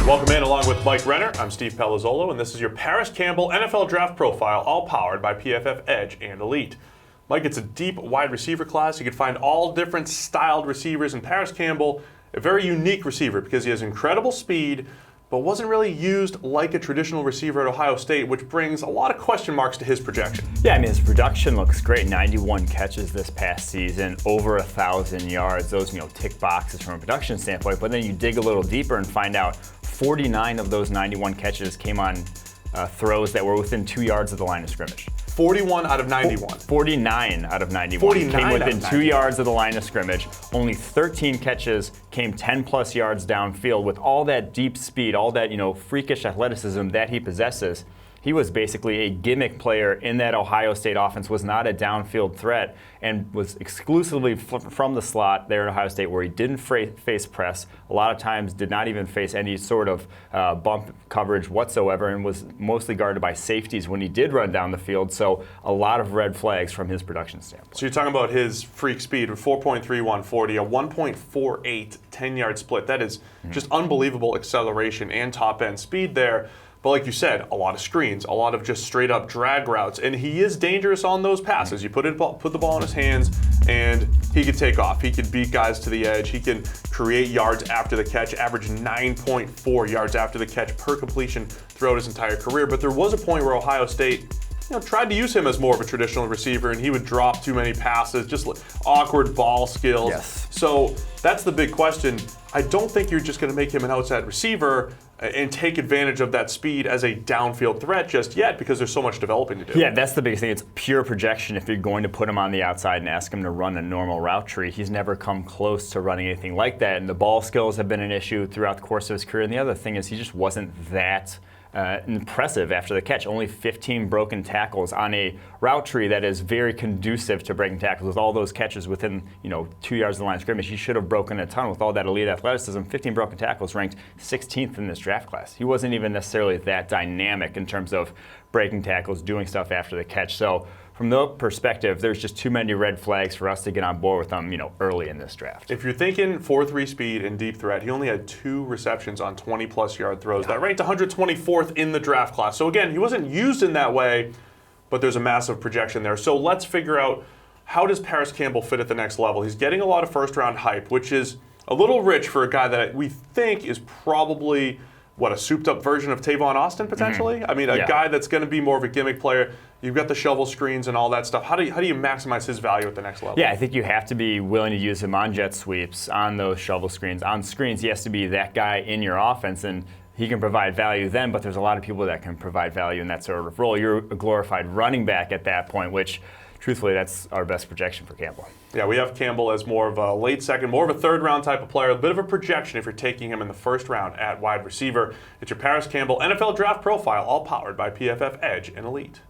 Welcome in along with Mike Renner. I'm Steve Palazzolo, and this is your Parris Campbell NFL Draft Profile, all powered by PFF Edge and Elite. Mike, it's a deep wide receiver class. You can find all different styled receivers, and Parris Campbell, a very unique receiver because he has incredible speed, but wasn't really used like a traditional receiver at Ohio State, which brings a lot of question marks to his projection. Yeah, I mean, his production looks great. 91 catches this past season, over 1,000 yards. Those, tick boxes from a production standpoint. But then you dig a little deeper and find out 49 of those 91 catches came on throws that were within 2 yards of the line of scrimmage. 41 out of 91. 49 out of 91 came within 2 yards of the line of scrimmage. Only 13 catches came 10-plus yards downfield. With all that deep speed, all that freakish athleticism that he possesses, he was basically a gimmick player in that Ohio State offense, was not a downfield threat, and was exclusively from the slot there at Ohio State where he didn't face press, a lot of times did not even face any sort of bump coverage whatsoever, and was mostly guarded by safeties when he did run down the field. So a lot of red flags from his production standpoint. So you're talking about his freak speed with 4.31 40, a 1.48 10-yard split. That is just unbelievable acceleration and top-end speed there. But like you said, a lot of screens, a lot of just straight-up drag routes, and he is dangerous on those passes. You put the ball in his hands, and he could take off. He could beat guys to the edge. He can create yards after the catch, average 9.4 yards after the catch per completion throughout his entire career. But there was a point where Ohio State tried to use him as more of a traditional receiver, and he would drop too many passes, just awkward ball skills. Yes. So that's the big question. I don't think you're just going to make him an outside receiver and take advantage of that speed as a downfield threat just yet, because there's so much developing to do. Yeah, that's the biggest thing. It's pure projection. If you're going to put him on the outside and ask him to run a normal route tree, he's never come close to running anything like that. And the ball skills have been an issue throughout the course of his career. And the other thing is he just wasn't that impressive after the catch. Only 15 broken tackles on a route tree that is very conducive to breaking tackles. With all those catches within 2 yards of the line of scrimmage, he should have broken a ton with all that elite athleticism. 15 broken tackles, ranked 16th in this draft class. He wasn't even necessarily that dynamic in terms of breaking tackles, doing stuff after the catch. So from the perspective, there's just too many red flags for us to get on board with him, early in this draft. If you're thinking 4.3 speed and deep threat, he only had 2 receptions on 20-plus yard throws. That ranked 124th in the draft class. So again, he wasn't used in that way, but there's a massive projection there. So let's figure out, how does Parris Campbell fit at the next level? He's getting a lot of first-round hype, which is a little rich for a guy that we think is probably, a souped-up version of Tavon Austin, potentially? I mean, a guy that's going to be more of a gimmick player. You've got the shovel screens and all that stuff. How do you maximize his value at the next level? Yeah, I think you have to be willing to use him on jet sweeps, on those shovel screens. On screens, he has to be that guy in your offense, and he can provide value then, but there's a lot of people that can provide value in that sort of role. You're a glorified running back at that point, which, truthfully, that's our best projection for Campbell. Yeah, we have Campbell as more of a late second, more of a third-round type of player, a bit of a projection if you're taking him in the first round at wide receiver. It's your Parris Campbell NFL Draft Profile, all powered by PFF Edge and Elite.